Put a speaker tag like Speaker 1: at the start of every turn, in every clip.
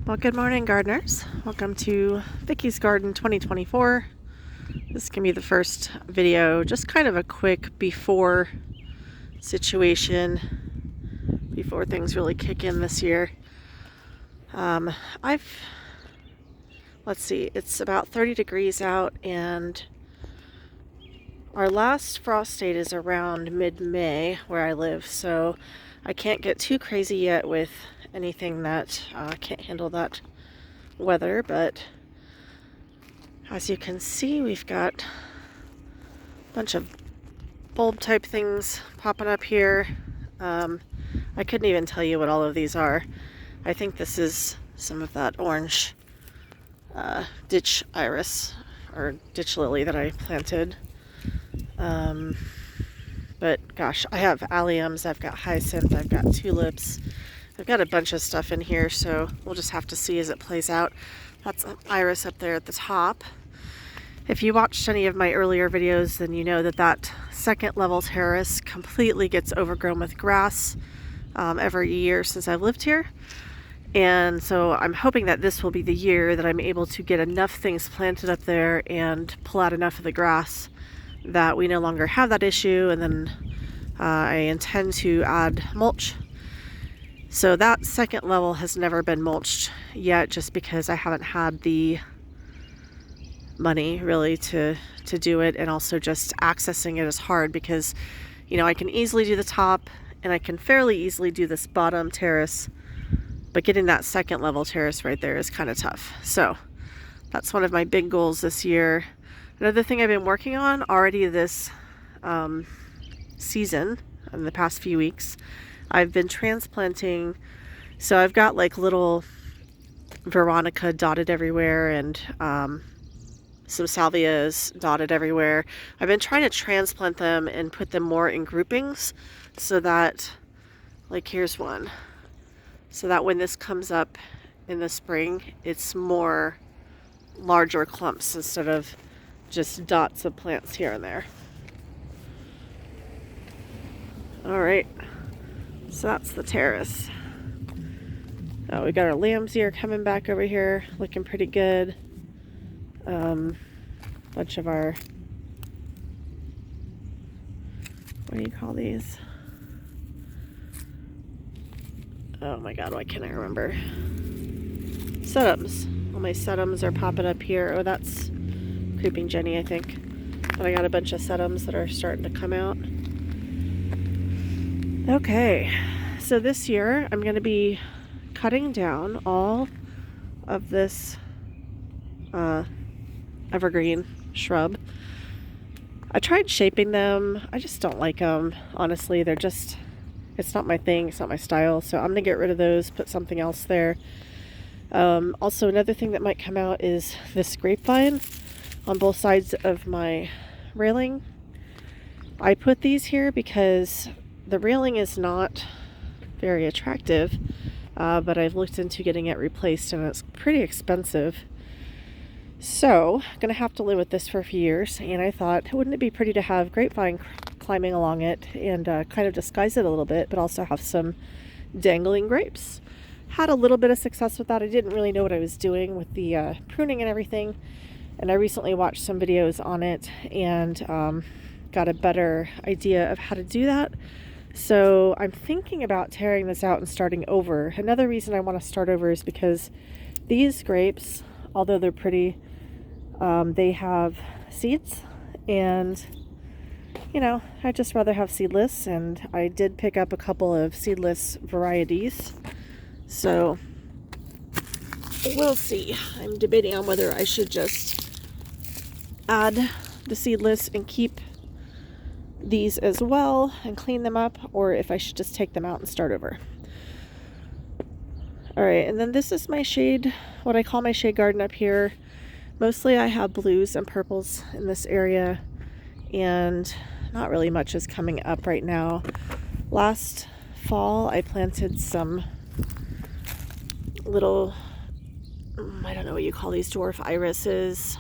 Speaker 1: Well, good morning, gardeners. Welcome to Vicky's Garden 2024. This can be the first video, just kind of a quick before situation, before things really kick in this year. Let's see, it's about 30 degrees out, and our last frost date is around mid-May where I live, so I can't get too crazy yet with anything that can't handle that weather, but as you can see, we've got a bunch of bulb type things popping up here. I couldn't even tell you what all of these are. I think this is some of that orange ditch iris or ditch lily that I planted. But gosh, I have alliums, I've got hyacinth, I've got tulips, I've got a bunch of stuff in here, so we'll just have to see as it plays out. That's an iris up there at the top. If you watched any of my earlier videos, then you know that that second level terrace completely gets overgrown with grass every year since I've lived here. And so I'm hoping that this will be the year that I'm able to get enough things planted up there and pull out enough of the grass that we no longer have that issue, and then I intend to add mulch. So that second level has never been mulched yet, just because I haven't had the money really to do it, and also just accessing it is hard because, you know, I can easily do the top and I can fairly easily do this bottom terrace, but getting that second level terrace right there is kind of tough. So that's one of my big goals this year. Another thing I've been working on already this season, in the past few weeks, I've been transplanting. So I've got like little Veronica dotted everywhere, and some salvias dotted everywhere. I've been trying to transplant them and put them more in groupings so that, like, here's one, so that when this comes up in the spring, it's more larger clumps instead of just dots of plants here and there. All right, so that's the terrace. Oh, we got our lamb's ear coming back over here, looking pretty good. Bunch of our, what do you call these? Oh my god, why can't I remember? Sedums. All my sedums are popping up here. Oh, that's Creeping Jenny, I think. But I got a bunch of sedums that are starting to come out. Okay, so this year I'm going to be cutting down all of this evergreen shrub. I tried shaping them. I just don't like them. Honestly, they're just, it's not my thing. It's not my style. So I'm going to get rid of those, put something else there. Also, another thing that might come out is this grapevine on both sides of my railing. I put these here because the railing is not very attractive, but I've looked into getting it replaced and it's pretty expensive. So I'm gonna have to live with this for a few years, and I thought, wouldn't it be pretty to have grapevine climbing along it and kind of disguise it a little bit, but also have some dangling grapes. Had a little bit of success with that. I didn't really know what I was doing with the pruning and everything, and I recently watched some videos on it and got a better idea of how to do that. So I'm thinking about tearing this out and starting over. Another reason I want to start over is because these grapes, although they're pretty, they have seeds, and you know, I'd just rather have seedless, and I did pick up a couple of seedless varieties, so we'll see. I'm debating on whether I should just add the seedless and keep these as well and clean them up, or if I should just take them out and start over. Alright, and then this is my shade, what I call my shade garden up here. Mostly I have blues and purples in this area, and not really much is coming up right now. Last fall I planted some little, I don't know what you call these, dwarf irises,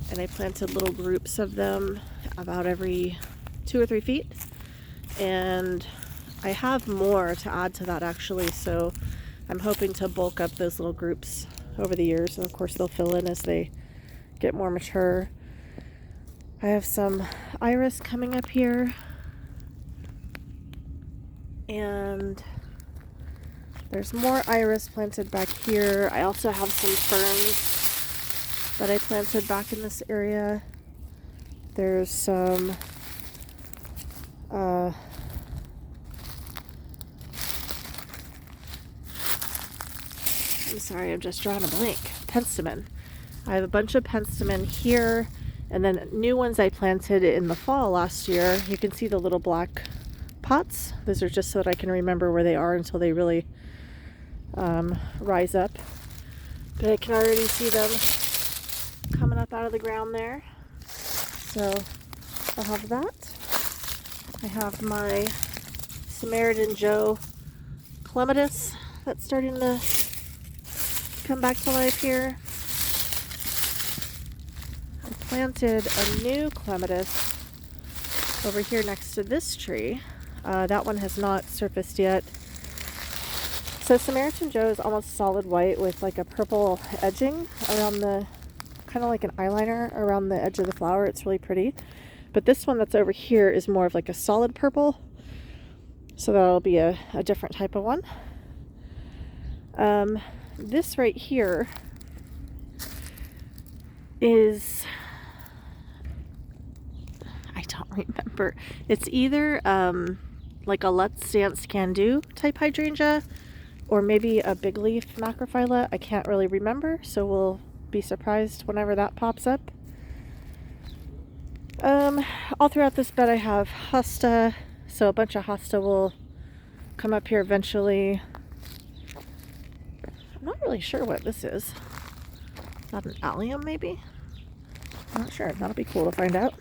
Speaker 1: and I planted little groups of them about every 2 or 3 feet, and I have more to add to that actually, so I'm hoping to bulk up those little groups over the years, and of course they'll fill in as they get more mature. I have some iris coming up here, and there's more iris planted back here. I also have some ferns that I planted back in this area. There's some I'm sorry, I'm just drawing a blank. Penstemon. I have a bunch of penstemon here, and then new ones I planted in the fall last year. You can see the little black pots. Those are just so that I can remember where they are until they really rise up. But I can already see them coming up out of the ground there. So I'll have that. I have my Samaritan Joe clematis that's starting to come back to life here. I planted a new clematis over here next to this tree. That one has not surfaced yet. So Samaritan Joe is almost solid white with like a purple edging around the, kind of like an eyeliner around the edge of the flower. It's really pretty. But this one that's over here is more of like a solid purple. So that'll be a different type of one. This right here is, I don't remember. It's either like a Let's Dance Can Do type hydrangea, or maybe a big leaf macrophylla. I can't really remember, so we'll be surprised whenever that pops up. All throughout this bed I have hosta, so a bunch of hosta will come up here eventually. I'm not really sure what this is. Is that an allium maybe? I'm not sure. That'll be cool to find out.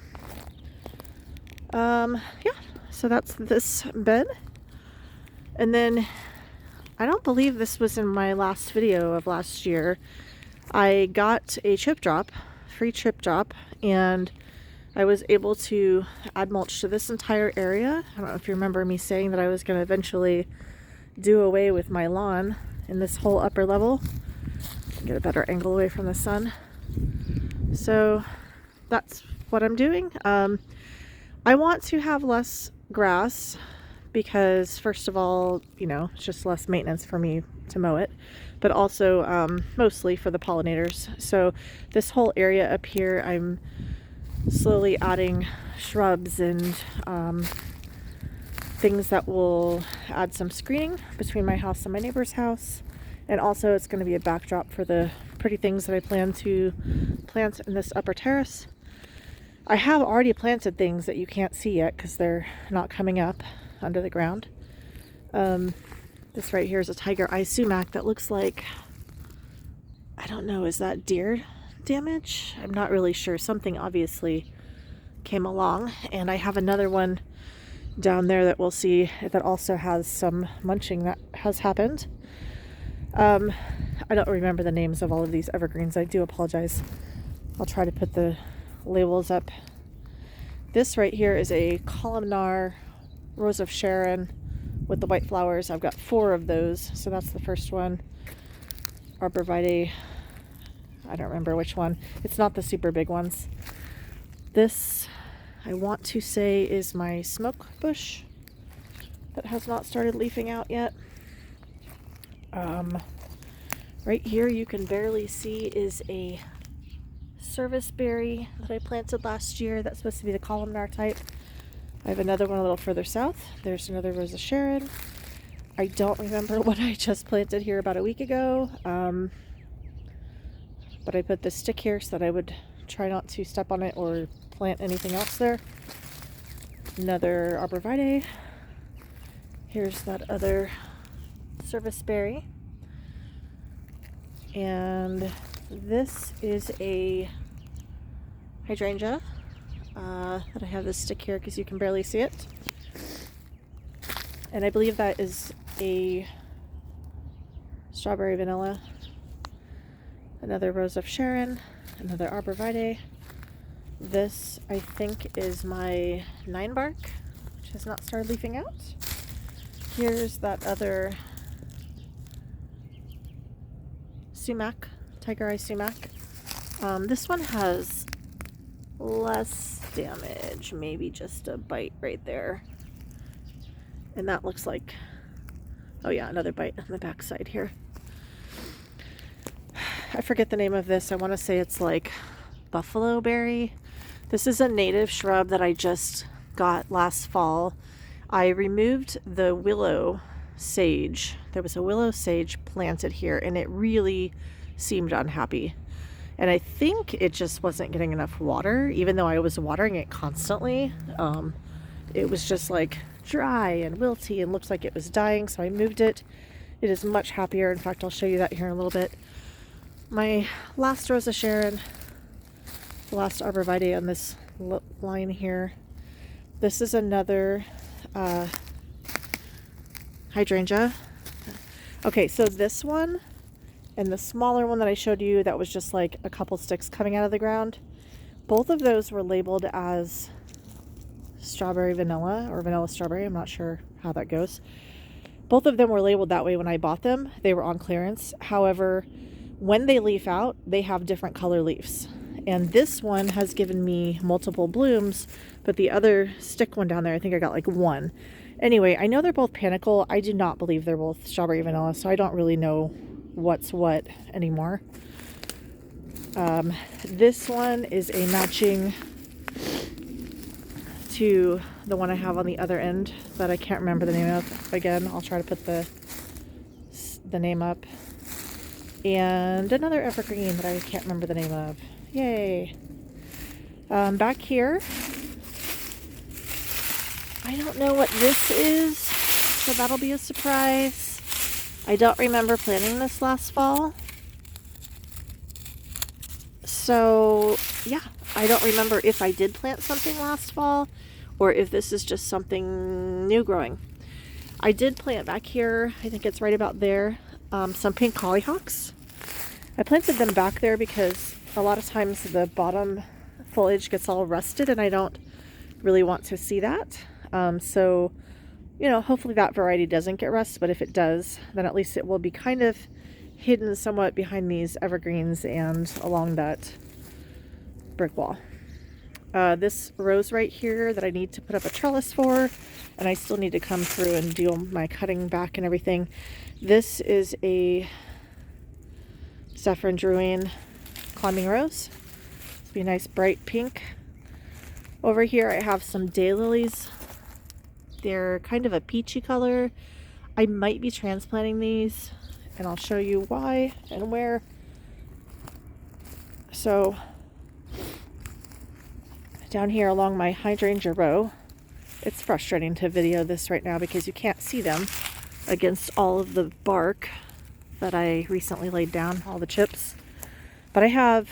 Speaker 1: Yeah, so that's this bed. And then I don't believe this was in my last video of last year. I got a chip drop, free chip drop, and I was able to add mulch to this entire area. I don't know if you remember me saying that I was going to eventually do away with my lawn in this whole upper level. Get a better angle away from the sun. So that's what I'm doing. I want to have less grass because, first of all, you know, it's just less maintenance for me to mow it, but also mostly for the pollinators. So this whole area up here, I'm slowly adding shrubs and things that will add some screening between my house and my neighbor's house. And also it's going to be a backdrop for the pretty things that I plan to plant in this upper terrace. I have already planted things that you can't see yet because they're not coming up under the ground. This right here is a tiger eye sumac that looks like, I don't know, is that deer damage? I'm not really sure. Something obviously came along. And I have another one down there that we'll see that also has some munching that has happened. I don't remember the names of all of these evergreens. I do apologize. I'll try to put the labels up. This right here is a columnar Rose of Sharon with the white flowers. I've got 4 of those, so that's the first one. Arborvitae, I don't remember which one. It's not the super big ones. This, I want to say, is my smoke bush that has not started leafing out yet. Right here you can barely see is a service berry that I planted last year. That's supposed to be the columnar type. I have another one a little further south. There's another Rose of Sharon. I don't remember what I just planted here about a week ago, but I put this stick here so that I would try not to step on it or plant anything else there. Another Arborvitae. Here's that other service berry. And this is a hydrangea that I have this stick here because you can barely see it. And I believe that is a strawberry vanilla. Another Rose of Sharon, another Arborvitae. This, I think, is my 9-bark, which has not started leafing out. Here's that other sumac, tiger eye sumac. This one has less damage, maybe just a bite right there. And that looks like, oh yeah, another bite on the back side here. I forget the name of this. I want to say it's like buffalo berry. This is a native shrub that I just got last fall. I removed the willow sage. There was a willow sage planted here and it really seemed unhappy. And I think it just wasn't getting enough water, even though I was watering it constantly. It was just like dry and wilty and looked like it was dying, so I moved it. It is much happier. In fact, I'll show you that here in a little bit. My last Rosa Sharon, the last arborvitae on this line here. This is another hydrangea. Okay, so this one and the smaller one that I showed you that was just like a couple sticks coming out of the ground, both of those were labeled as strawberry vanilla or vanilla strawberry. I'm not sure how that goes. Both of them were labeled that way when I bought them. They were on clearance. However, when they leaf out, they have different color leaves. And this one has given me multiple blooms, but the other stick one down there, I think I got like one. Anyway, I know they're both panicle. I do not believe they're both strawberry vanilla, so I don't really know what's what anymore. This one is a matching to the one I have on the other end that I can't remember the name of. Again, I'll try to put the name up. And another evergreen that I can't remember the name of. Yay. Back here, I don't know what this is, so that'll be a surprise. I don't remember planting this last fall. So yeah, I don't remember if I did plant something last fall or if this is just something new growing. I did plant back here, I think it's right about there, some pink hollyhocks. I planted them back there because a lot of times the bottom foliage gets all rusted and I don't really want to see that. So, you know, hopefully that variety doesn't get rust, but if it does, then at least it will be kind of hidden somewhat behind these evergreens and along that brick wall. This rose right here that I need to put up a trellis for, and I still need to come through and do my cutting back and everything. This is a saffron druine climbing rose. It'll be a nice bright pink. Over here I have some daylilies. They're kind of a peachy color. I might be transplanting these and I'll show you why and where. So down here along my hydrangea row, it's frustrating to video this right now because you can't see them against all of the bark that I recently laid down, all the chips. But I have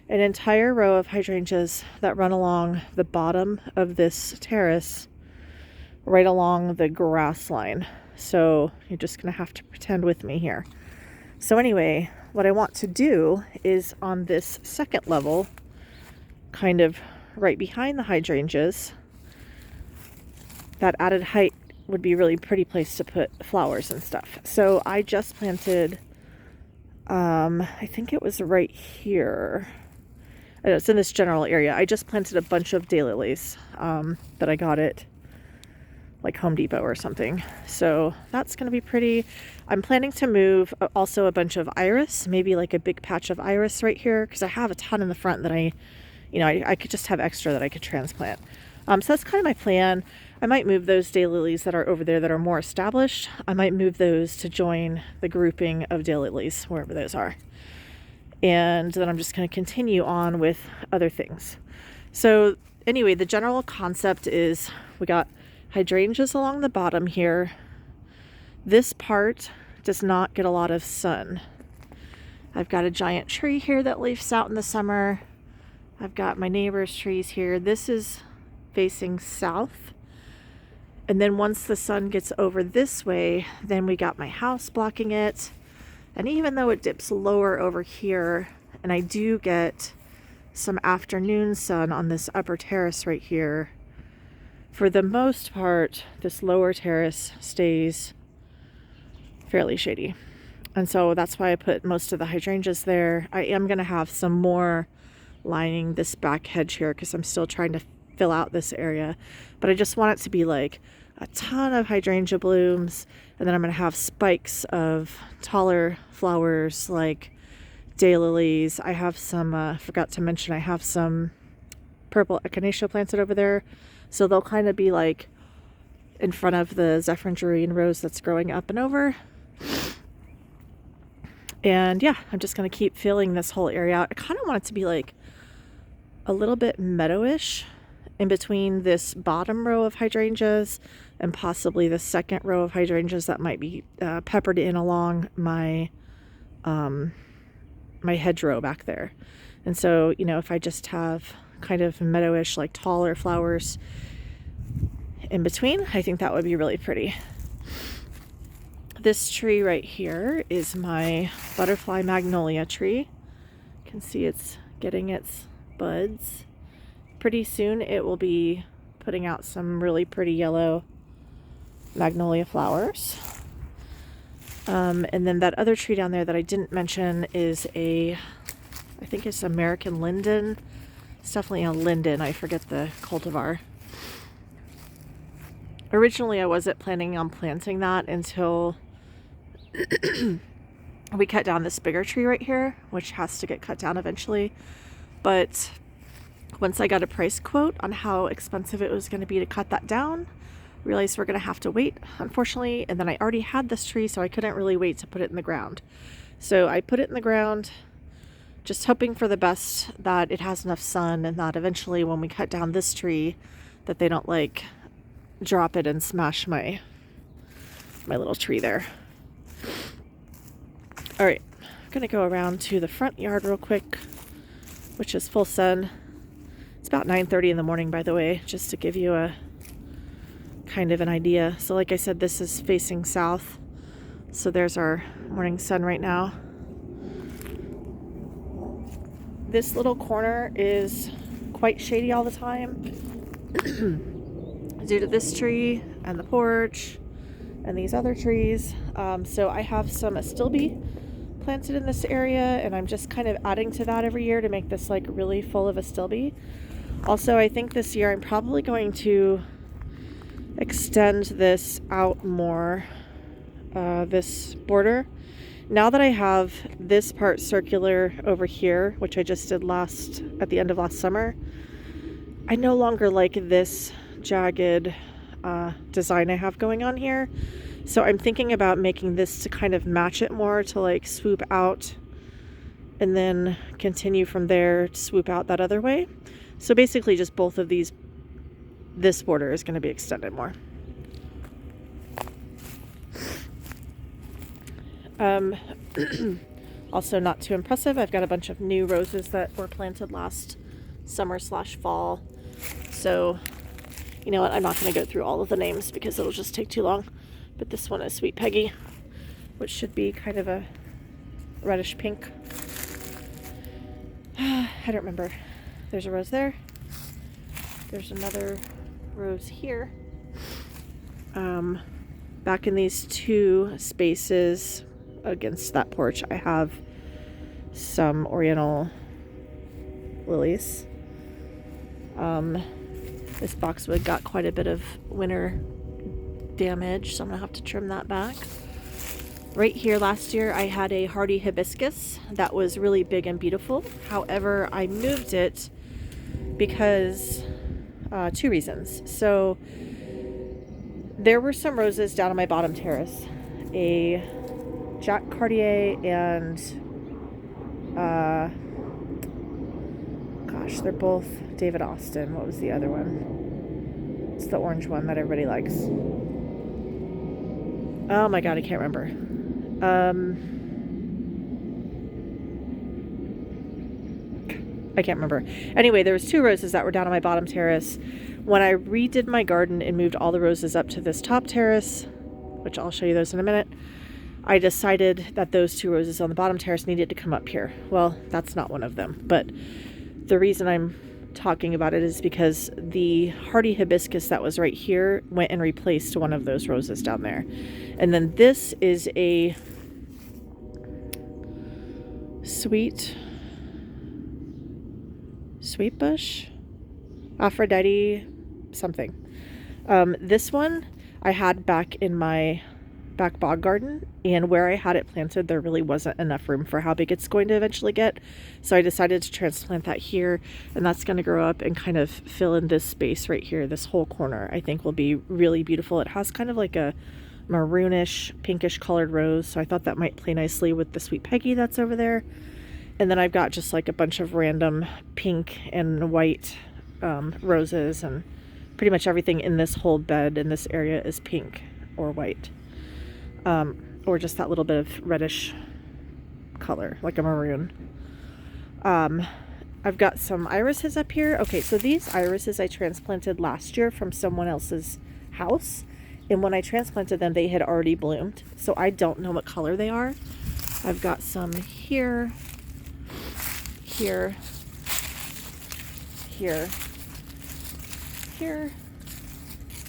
Speaker 1: an entire row of hydrangeas that run along the bottom of this terrace, right along the grass line. So you're just gonna have to pretend with me here. So anyway, what I want to do is on this second level, kind of right behind the hydrangeas, that added height would be a really pretty place to put flowers and stuff. So I just planted, I think it was right here. I know it's in this general area. I just planted a bunch of daylilies that I got at like Home Depot or something. So that's going to be pretty. I'm planning to move also a bunch of iris, maybe like a big patch of iris right here, because I have a ton in the front that I could just have extra that I could transplant. So that's kind of my plan. I might move those daylilies that are over there that are more established. I might move those to join the grouping of daylilies, wherever those are. And then I'm just going to continue on with other things. So anyway, the general concept is we got hydrangeas along the bottom here. This part does not get a lot of sun. I've got a giant tree here that leaves out in the summer. I've got my neighbor's trees here. This is facing south. And then once the sun gets over this way, then we got my house blocking it. And even though it dips lower over here, and I do get some afternoon sun on this upper terrace right here, for the most part, this lower terrace stays fairly shady. And so that's why I put most of the hydrangeas there. I am going to have some more lining this back hedge here because I'm still trying to fill out this area. But I just want it to be like a ton of hydrangea blooms. And then I'm going to have spikes of taller flowers like daylilies. I have some, forgot to mention, I have some purple echinacea planted over there. So they'll kind of be like in front of the Zephyrin Jerrine rose that's growing up and over. And yeah, I'm just going to keep filling this whole area out. I kind of want it to be like a little bit meadowish in between this bottom row of hydrangeas and possibly the second row of hydrangeas that might be peppered in along my my hedgerow back there. And so, you know, if I just have kind of meadowish, like taller flowers in between, I think that would be really pretty. This tree right here is my butterfly magnolia tree. You can see it's getting its buds. Pretty soon it will be putting out some really pretty yellow magnolia flowers. And then that other tree down there that I didn't mention is I think it's American linden. It's definitely a linden. I forget the cultivar. Originally I wasn't planning on planting that until we cut down this bigger tree right here, which has to get cut down eventually. But once I got a price quote on how expensive it was going to be to cut that down, realized we're going to have to wait, unfortunately. And then I already had this tree, so I couldn't really wait to put it in the ground. So I put it in the ground, just hoping for the best that it has enough sun and that eventually when we cut down this tree that they don't like drop it and smash my little tree there. All right, I'm gonna go around to the front yard real quick, which is full sun. It's about 9:30 in the morning, by the way, just to give you a kind of an idea. So like I said, this is facing south. So there's our morning sun right now. This little corner is quite shady all the time due to this tree and the porch and these other trees. So I have some astilbe planted in this area, and I'm just kind of adding to that every year to make this like really full of astilbe. Also, I think this year I'm probably going to extend this out more, this border. Now that I have this part circular over here, which I just did at the end of last summer, I no longer like this jagged design I have going on here. So I'm thinking about making this to kind of match it more, to like swoop out and then continue from there to swoop out that other way. So basically just both of these, this border is going to be extended more. Also not too impressive, I've got a bunch of new roses that were planted last summer/fall. So, you know what, I'm not going to go through all of the names because it'll just take too long. But this one is Sweet Peggy, which should be kind of a reddish pink. I don't remember. There's a rose there. There's another rose here. Back in these two spaces against that porch, I have some Oriental lilies. This boxwood got quite a bit of winter damage, so I'm gonna have to trim that back. Right here last year I had a hardy hibiscus that was really big and beautiful. However, I moved it because two reasons. So there were some roses down on my bottom terrace, a Jack Cartier and gosh, they're both David Austin. What was the other one? It's the orange one that everybody likes. Oh my god, I can't remember. I can't remember. Anyway, there was two roses that were down on my bottom terrace. When I redid my garden and moved all the roses up to this top terrace, which I'll show you those in a minute, I decided that those two roses on the bottom terrace needed to come up here. Well, that's not one of them, but the reason I'm talking about it is because the hardy hibiscus that was right here went and replaced one of those roses down there. And then this is a sweet bush, Aphrodite something. This one I had back in my back bog garden, and where I had it planted there really wasn't enough room for how big it's going to eventually get, so I decided to transplant that here, and that's going to grow up and kind of fill in this space right here. This whole corner I think will be really beautiful. It has kind of like a maroonish pinkish colored rose, so I thought that might play nicely with the Sweet Peggy that's over there. And then I've got just like a bunch of random pink and white roses, and pretty much everything in this whole bed in this area is pink or white, or just that little bit of reddish color, like a maroon. I've got some irises up here. Okay, so these irises I transplanted last year from someone else's house, and when I transplanted them they had already bloomed, so I don't know what color they are. I've got some here, here, here, here,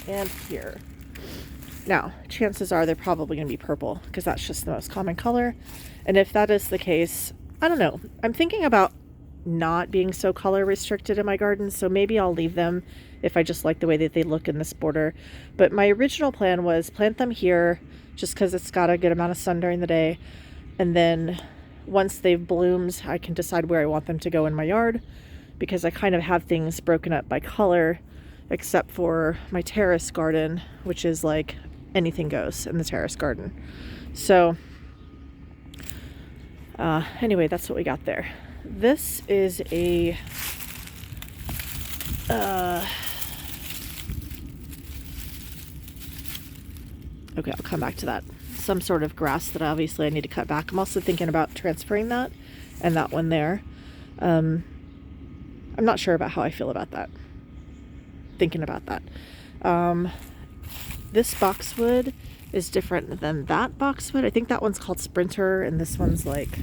Speaker 1: and here. Now, chances are they're probably going to be purple because that's just the most common color. And if that is the case, I don't know. I'm thinking about not being so color restricted in my garden, so maybe I'll leave them if I just like the way that they look in this border. But my original plan was plant them here just because it's got a good amount of sun during the day, and then once they've bloomed I can decide where I want them to go in my yard, because I kind of have things broken up by color except for my terrace garden, which is like anything goes in the terrace garden. So anyway, that's what we got there. This is a okay, I'll come back to that. Some sort of grass that obviously I need to cut back. I'm also thinking about transferring that and that one there. I'm not sure about how I feel about that. Thinking about that. This boxwood is different than that boxwood. I think that one's called Sprinter and this one's like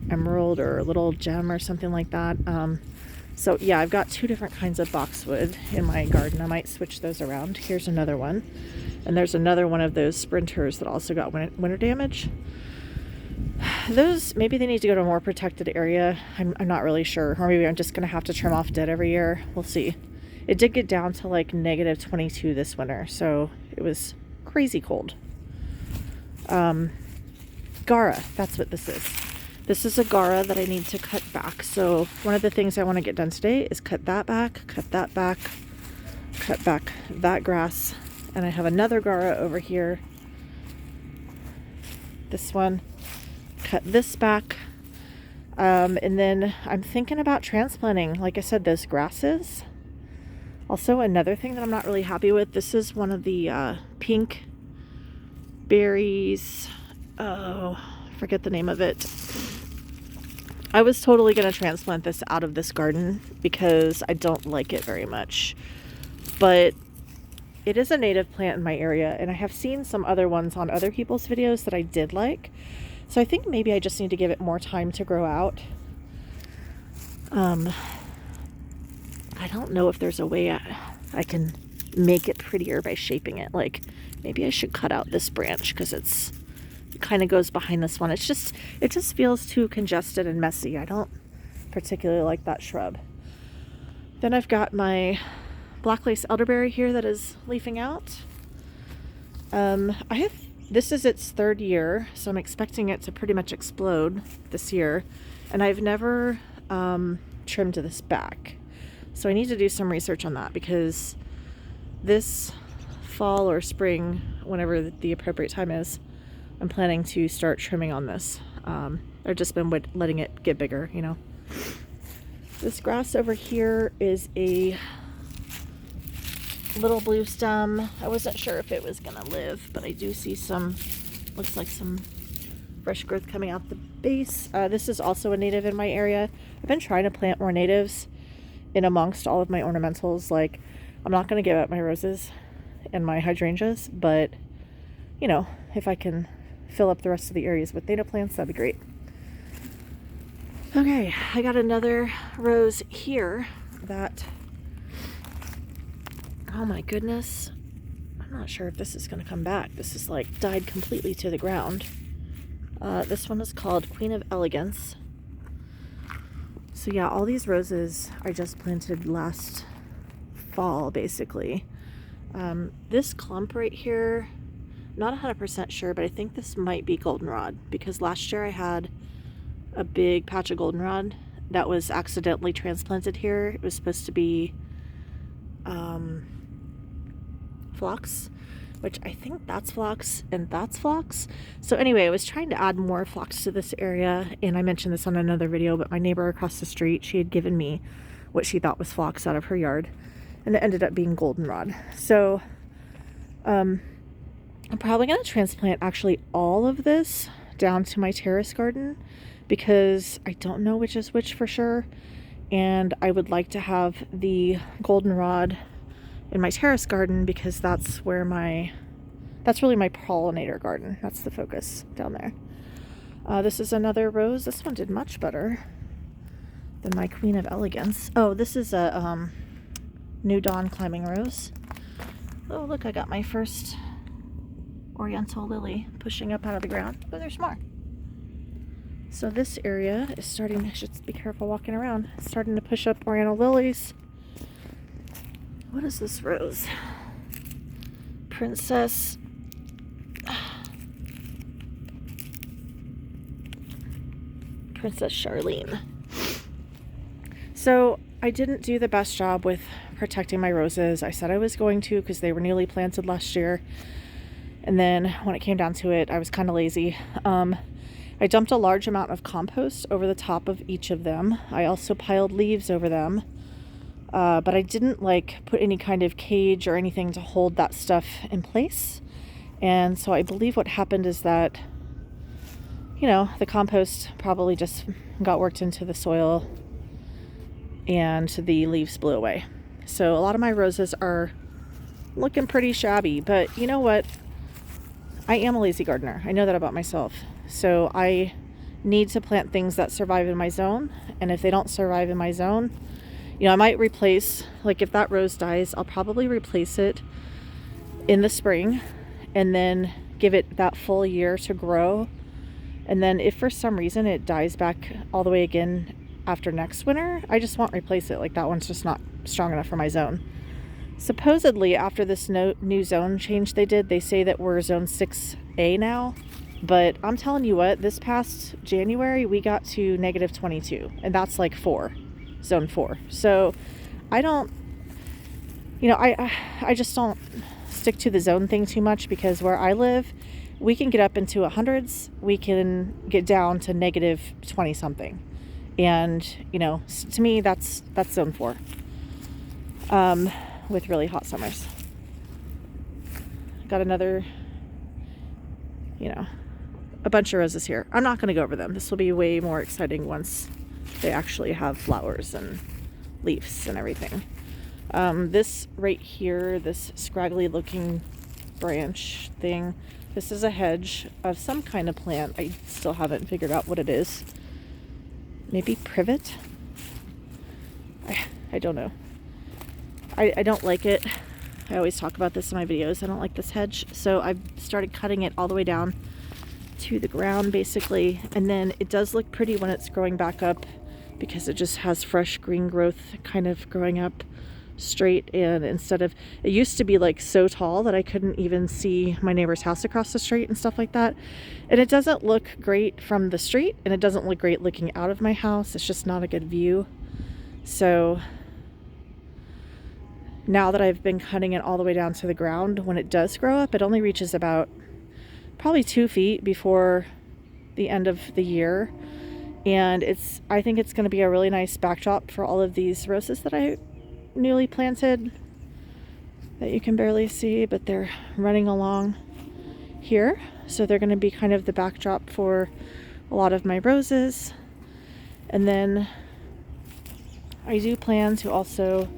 Speaker 1: Emerald or Little Gem or something like that. So yeah, I've got two different kinds of boxwood in my garden. I might switch those around. Here's another one. And there's another one of those Sprinters that also got winter damage. Those, maybe they need to go to a more protected area. I'm not really sure. Or maybe I'm just going to have to trim off dead every year. We'll see. It did get down to like negative 22 this winter, so it was crazy cold. Gara, that's what this is. This is a Gara that I need to cut back. So one of the things I want to get done today is cut that back, cut that back, cut back that grass. And I have another Gara over here. This one. Cut this back. And then I'm thinking about transplanting, like I said, those grasses. Also, another thing that I'm not really happy with, this is one of the pink berries. Oh, I forget the name of it. I was totally going to transplant this out of this garden because I don't like it very much. But it is a native plant in my area, and I have seen some other ones on other people's videos that I did like. So I think maybe I just need to give it more time to grow out. I don't know if there's a way I can make it prettier by shaping it. Like, maybe I should cut out this branch because it kind of goes behind this one. It just feels too congested and messy. I don't particularly like that shrub. Then I've got my black lace elderberry here that is leafing out. This is its third year, so I'm expecting it to pretty much explode this year. And I've never trimmed this back. So I need to do some research on that, because this fall or spring, whenever the appropriate time is, I'm planning to start trimming on this. I've just been letting it get bigger, you know. This grass over here is a little blue stem. I wasn't sure if it was gonna live, but I do see some, looks like some fresh growth coming out the base. This is also a native in my area. I've been trying to plant more natives in amongst all of my ornamentals. Like, I'm not gonna give up my roses and my hydrangeas, but you know, if I can fill up the rest of the areas with native plants, that'd be great. Okay, I got another rose here that, oh my goodness, I'm not sure if this is going to come back. This is like died completely to the ground. This one is called Queen of Elegance. So yeah, all these roses I just planted last fall, basically. This clump right here, not 100% sure, but I think this might be goldenrod, because last year I had a big patch of goldenrod that was accidentally transplanted here. It was supposed to be phlox, which I think that's phlox and that's phlox. So anyway, I was trying to add more phlox to this area, and I mentioned this on another video, but my neighbor across the street, she had given me what she thought was phlox out of her yard, and it ended up being goldenrod. So I'm probably going to transplant actually all of this down to my terrace garden, because I don't know which is which for sure, and I would like to have the goldenrod in my terrace garden, because that's really my pollinator garden. That's the focus down there. This is another rose. This one did much better than my Queen of Elegance. Oh, this is a New Dawn climbing rose. Oh, look, I got my first oriental lily pushing up out of the ground. Oh, there's more. So this area is starting, I should be careful walking around, it's starting to push up oriental lilies. What is this rose? Princess Charlene. So I didn't do the best job with protecting my roses. I said I was going to, because they were newly planted last year. And then when it came down to it, I was kind of lazy. I dumped a large amount of compost over the top of each of them. I also piled leaves over them. But I didn't put any kind of cage or anything to hold that stuff in place. And so I believe what happened is that, the compost probably just got worked into the soil and the leaves blew away. So a lot of my roses are looking pretty shabby, but you know what? I am a lazy gardener. I know that about myself. So I need to plant things that survive in my zone. And if they don't survive in my zone, I might replace, if that rose dies, I'll probably replace it in the spring and then give it that full year to grow. And then if for some reason it dies back all the way again after next winter, I just won't replace it. That one's just not strong enough for my zone. Supposedly, after this new zone change they did, they say that we're zone 6A now. But I'm telling you what, this past January, we got to -22, and that's 4. Zone 4. So I don't, I just don't stick to the zone thing too much, because where I live, we can get up into 100s, we can get down to -20 something. And, to me, that's zone 4. With really hot summers. Got another, a bunch of roses here. I'm not going to go over them. This will be way more exciting once they actually have flowers and leaves and everything. This right here, this scraggly looking branch thing, this is a hedge of some kind of plant. I still haven't figured out what it is. Maybe privet? I don't know. I don't like it. I always talk about this in my videos. I don't like this hedge. So I've started cutting it all the way down to the ground, basically. And then it does look pretty when it's growing back up, because it just has fresh green growth kind of growing up straight. And instead of, it used to be so tall that I couldn't even see my neighbor's house across the street and stuff like that. And it doesn't look great from the street, and it doesn't look great looking out of my house. It's just not a good view. So now that I've been cutting it all the way down to the ground, when it does grow up, it only reaches about probably 2 feet before the end of the year. And I think it's going to be a really nice backdrop for all of these roses that I newly planted that you can barely see, but they're running along here. So they're going to be kind of the backdrop for a lot of my roses. And then I do plan to also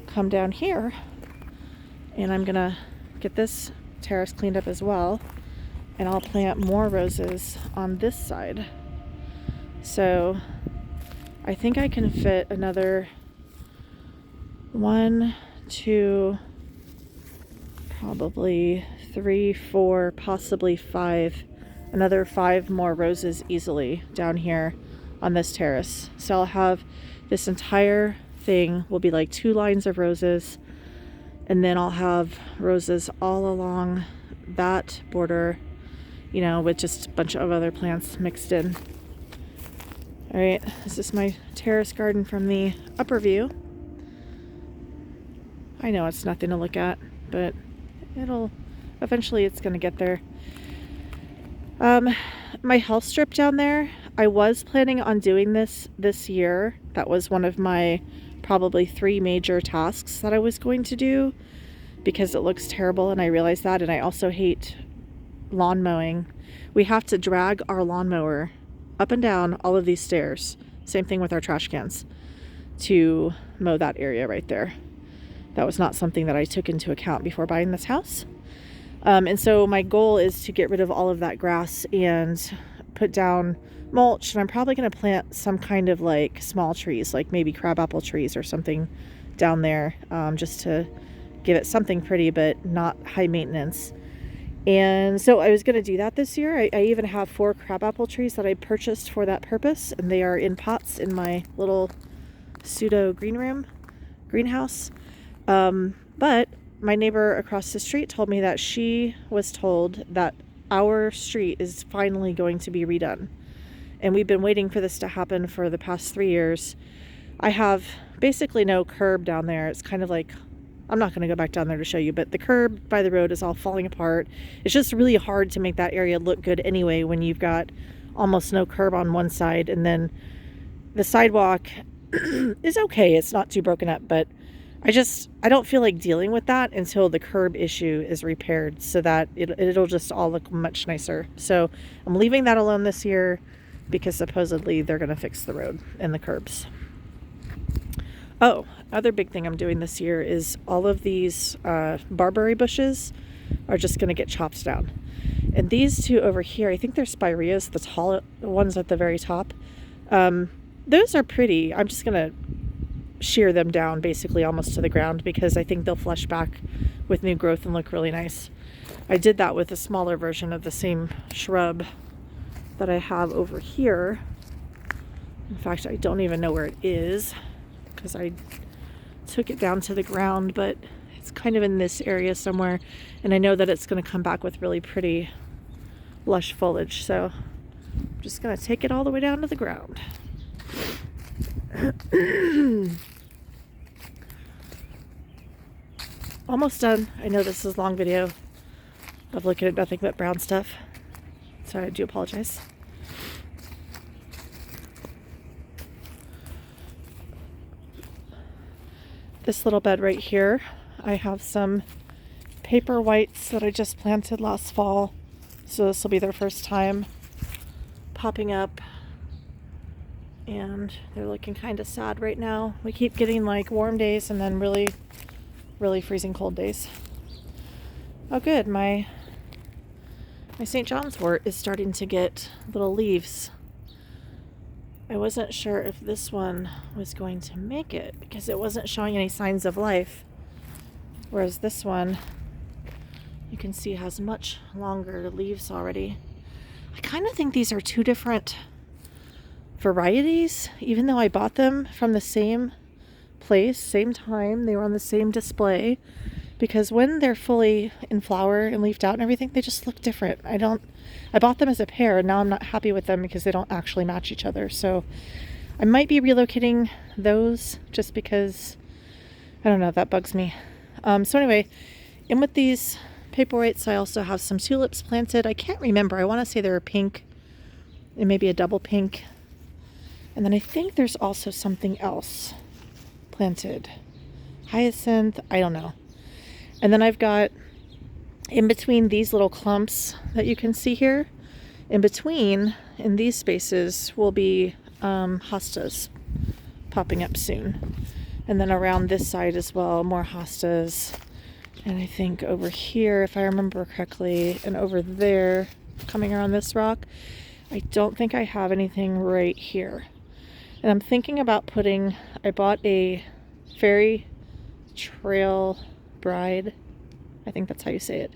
Speaker 1: come down here, and I'm gonna get this terrace cleaned up as well, and I'll plant more roses on this side. So I think I can fit another 1, 2, probably 3, 4, possibly 5 another 5 more roses easily down here on this terrace. So I'll have this entire thing will be like 2 lines of roses, and then I'll have roses all along that border, you know, with just a bunch of other plants mixed in. All right, this is my terrace garden from the upper view. I know it's nothing to look at, but eventually it's gonna get there. My health strip down there, I was planning on doing this year. That was one of my probably 3 major tasks that I was going to do, because it looks terrible and I realize that, and I also hate lawn mowing. We have to drag our lawnmower up and down all of these stairs. Same thing with our trash cans to mow that area right there. That was not something that I took into account before buying this house. And so my goal is to get rid of all of that grass and put down mulch, and I'm probably going to plant some kind of like small trees, like maybe crabapple trees or something down there, just to give it something pretty but not high maintenance. And so I was going to do that this year. I even have 4 crabapple trees that I purchased for that purpose, and they are in pots in my little pseudo greenhouse. But my neighbor across the street told me that she was told that our street is finally going to be redone. And we've been waiting for this to happen for the past 3 years. I have basically no curb down there. It's kind of like, I'm not going to go back down there to show you, but the curb by the road is all falling apart. It's just really hard to make that area look good anyway when you've got almost no curb on one side, and then the sidewalk is okay. It's not too broken up, but I don't feel like dealing with that until the curb issue is repaired, so that it'll just all look much nicer. So I'm leaving that alone this year because supposedly they're going to fix the road and the curbs. Oh, other big thing I'm doing this year is all of these barberry bushes are just going to get chopped down. And these 2 over here, I think they're spireas, the tall ones at the very top. Those are pretty. I'm just going to shear them down basically almost to the ground, because I think they'll flush back with new growth and look really nice. I did that with a smaller version of the same shrub that I have over here. In fact, I don't even know where it is because I took it down to the ground, but it's kind of in this area somewhere, and I know that it's going to come back with really pretty lush foliage, so I'm just going to take it all the way down to the ground. Almost done. I know this is a long video of looking at nothing but brown stuff, so I do apologize. This little bed right here, I have some paper whites that I just planted last fall, so this will be their first time popping up, and they're looking kind of sad right now. We keep getting like warm days and then really freezing cold days. Oh good, my St. John's wort is starting to get little leaves. I wasn't sure if this one was going to make it because it wasn't showing any signs of life, whereas this one you can see has much longer leaves already. I kind of think these are 2 different varieties, even though I bought them from the same place, same time, they were on the same display, because when they're fully in flower and leafed out and everything, they just look different. I bought them as a pair, and now I'm not happy with them because they don't actually match each other. So I might be relocating those just because, I don't know, that bugs me. So anyway, in with these paperweights, I also have some tulips planted. I can't remember. I want to say they were pink and maybe a double pink. And then I think there's also something else planted. Hyacinth, I don't know. And then I've got, in between these little clumps that you can see here, in between, in these spaces, will be hostas popping up soon. And then around this side as well, more hostas. And I think over here, if I remember correctly, and over there, coming around this rock, I don't think I have anything right here. And I'm thinking about I bought a Fairy Trail Bride, I think that's how you say it,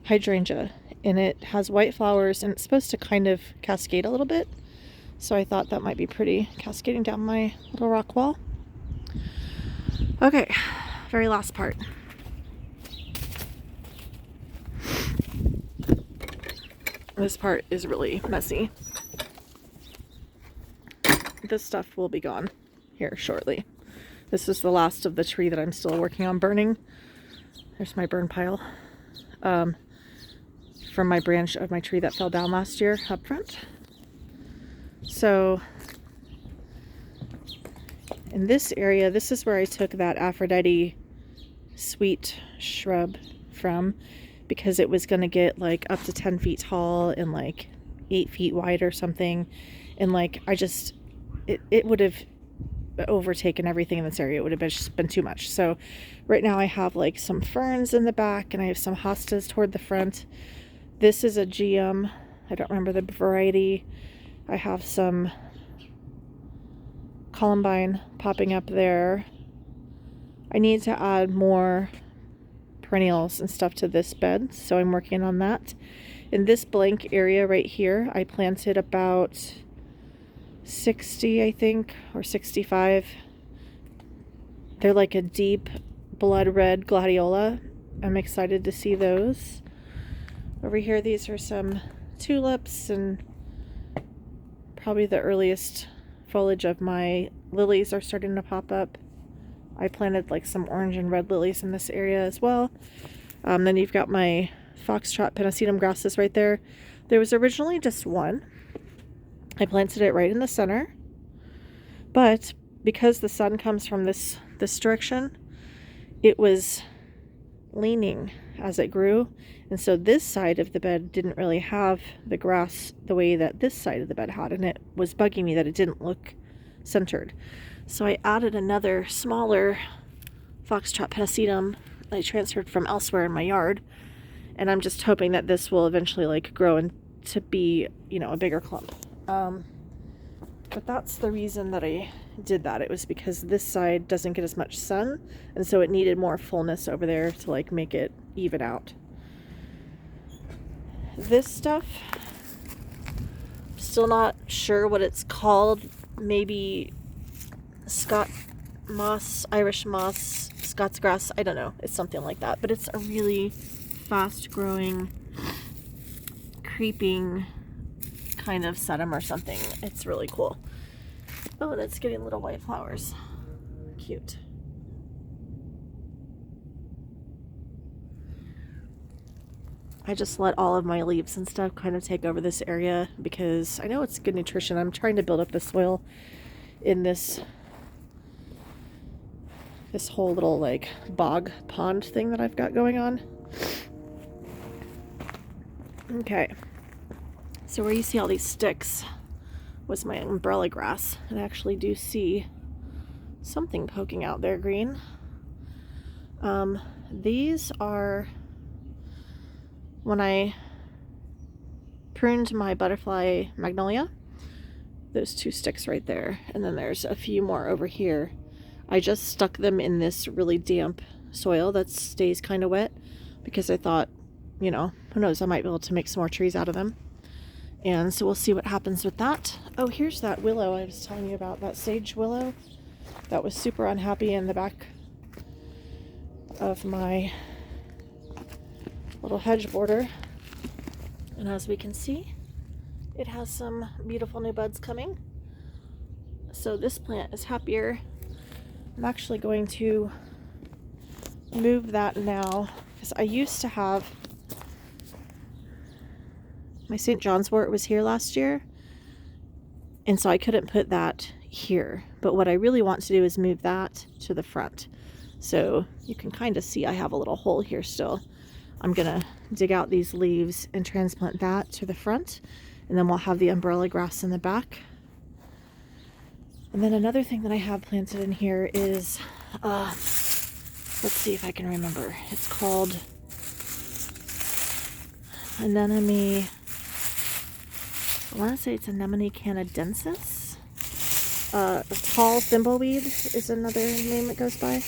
Speaker 1: hydrangea. and it has white flowers, and it's supposed to kind of cascade a little bit. So I thought that might be pretty, cascading down my little rock wall. Okay, very last part. This part is really messy. This stuff will be gone here shortly. This is the last of the tree that I'm still working on burning. There's my burn pile from my branch of my tree that fell down last year up front. So in this area, this is where I took that Aphrodite sweet shrub from, because it was going to get like up to 10 feet tall and like 8 feet wide or something. And like, it would have overtaken everything in this area. It would have just been too much. So right now I have like some ferns in the back, and I have some hostas toward the front. This is a geum. I don't remember the variety. I have some columbine popping up there. I need to add more perennials and stuff to this bed, so I'm working on that. In this blank area right here, I planted about 60, I think, or 65. They're like a deep blood red gladiola. I'm excited to see those. Over here, these are some tulips, and probably the earliest foliage of my lilies are starting to pop up. I planted like some orange and red lilies in this area as well. Then you've got my foxtrot pennisetum grasses right there. There was originally just one. I planted it right in the center, but because the sun comes from this direction, it was leaning as it grew, and so this side of the bed didn't really have the grass the way that this side of the bed had, and it was bugging me that it didn't look centered. So I added another smaller foxtrot pennisetum I transferred from elsewhere in my yard, and I'm just hoping that this will eventually like grow into be, you know, a bigger clump. But that's the reason that I did that. It was because this side doesn't get as much sun, and so it needed more fullness over there to like make it even out. This stuff, still not sure what it's called. Maybe Scott moss, Irish moss, Scots grass, I don't know. It's something like that, but it's a really fast growing, creeping kind of sedum or something. It's really cool. Oh, and it's getting little white flowers. Cute. I just let all of my leaves and stuff kind of take over this area because I know it's good nutrition. I'm trying to build up the soil in this whole little like bog pond thing that I've got going on. Okay. So where you see all these sticks was my umbrella grass. And I actually do see something poking out there green. These are when I pruned my butterfly magnolia, those two sticks right there, and then there's a few more over here. I just stuck them in this really damp soil that stays kind of wet because I thought, you know, who knows, I might be able to make some more trees out of them. And so we'll see what happens with that. Oh, here's that willow I was telling you about, that sage willow that was super unhappy in the back of my little hedge border. And as we can see, it has some beautiful new buds coming. So this plant is happier. I'm actually going to move that now because I used to have my St. John's wort was here last year, and so I couldn't put that here. But what I really want to do is move that to the front. So you can kind of see I have a little hole here still. I'm gonna dig out these leaves and transplant that to the front, and then we'll have the umbrella grass in the back. And then another thing that I have planted in here is, let's see if I can remember. It's called anemone. I want to say it's Anemone canadensis. Tall thimbleweed is another name it goes by.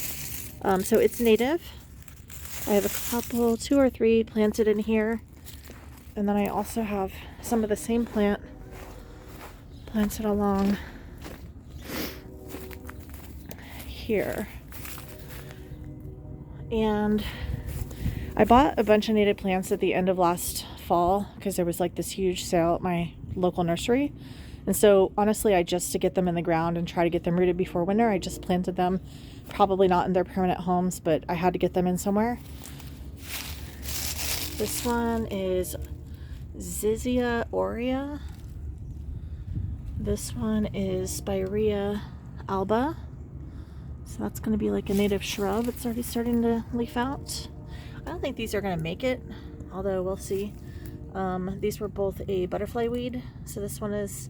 Speaker 1: So it's native. I have a couple, 2 or 3 planted in here. And then I also have some of the same plant planted along here. And I bought a bunch of native plants at the end of last fall because there was like this huge sale at my local nursery. And so honestly, to get them in the ground and try to get them rooted before winter, I just planted them, probably not in their permanent homes, but I had to get them in somewhere. This one is Zizia aurea. This one is Spirea alba. So that's going to be like a native shrub. It's already starting to leaf out. I don't think these are going to make it, although we'll see. These were both a butterfly weed. So this one is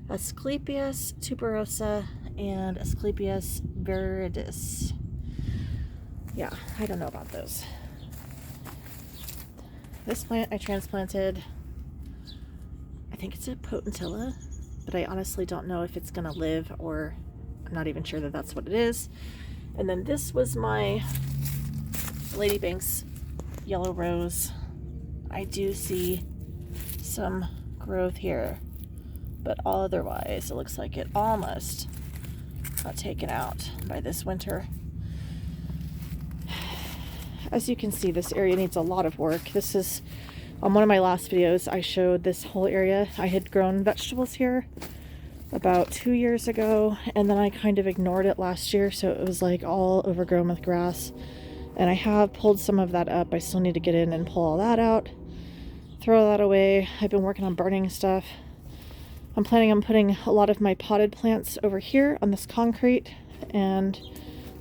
Speaker 1: Asclepias tuberosa and Asclepias viridis. Yeah, I don't know about those. This plant I transplanted, I think it's a potentilla, but I honestly don't know if it's going to live, or I'm not even sure that that's what it is. And then this was my Lady Banks yellow rose. I do see some growth here, but otherwise it looks like it almost got taken out by this winter. As you can see, this area needs a lot of work. This is, on one of my last videos, I showed this whole area. I had grown vegetables here about 2 years ago, and then I kind of ignored it last year, so it was like all overgrown with grass. And I have pulled some of that up. I still need to get in and pull all that out, throw that away. I've been working on burning stuff. I'm planning on putting a lot of my potted plants over here on this concrete, and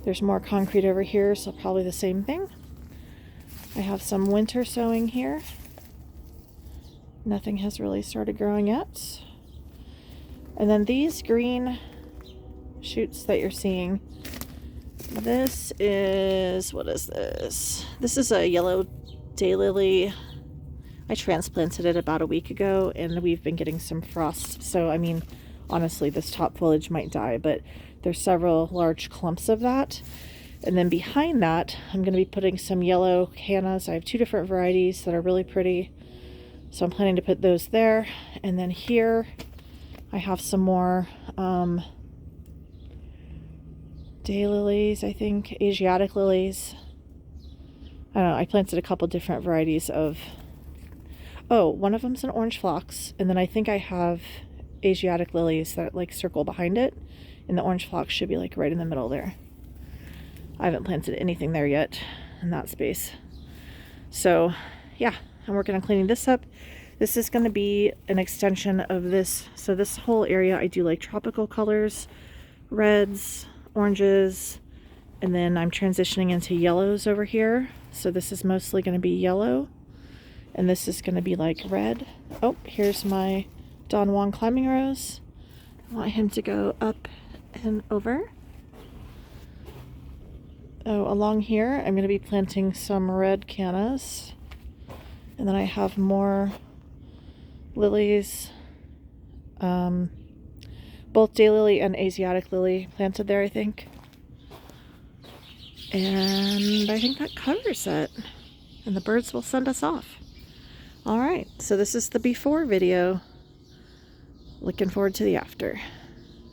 Speaker 1: there's more concrete over here, so probably the same thing. I have some winter sowing here. Nothing has really started growing yet. And then these green shoots that you're seeing, this is, what is this? This is a yellow daylily. I transplanted it about a week ago, and we've been getting some frost. So, I mean, honestly, this top foliage might die, but there's several large clumps of that. And then behind that, I'm going to be putting some yellow cannas. I have 2 different varieties that are really pretty, so I'm planning to put those there. And then here, I have some more daylilies, I think, Asiatic lilies. I don't know, I planted a couple different varieties of, one of them's an orange phlox, and then I think I have Asiatic lilies that like circle behind it, and the orange phlox should be like right in the middle there. I haven't planted anything there yet in that space. So yeah, I'm working on cleaning this up. This is going to be an extension of this. So this whole area, I do like tropical colors, reds, oranges, and then I'm transitioning into yellows over here. So this is mostly going to be yellow, and this is going to be like red. Oh, here's my Don Juan climbing rose. I want him to go up and over. Oh, along here, I'm going to be planting some red cannas. And then I have more lilies, both daylily and Asiatic lily planted there, I think. And I think that covers it. And the birds will send us off. All right, so this is the before video. Looking forward to the after.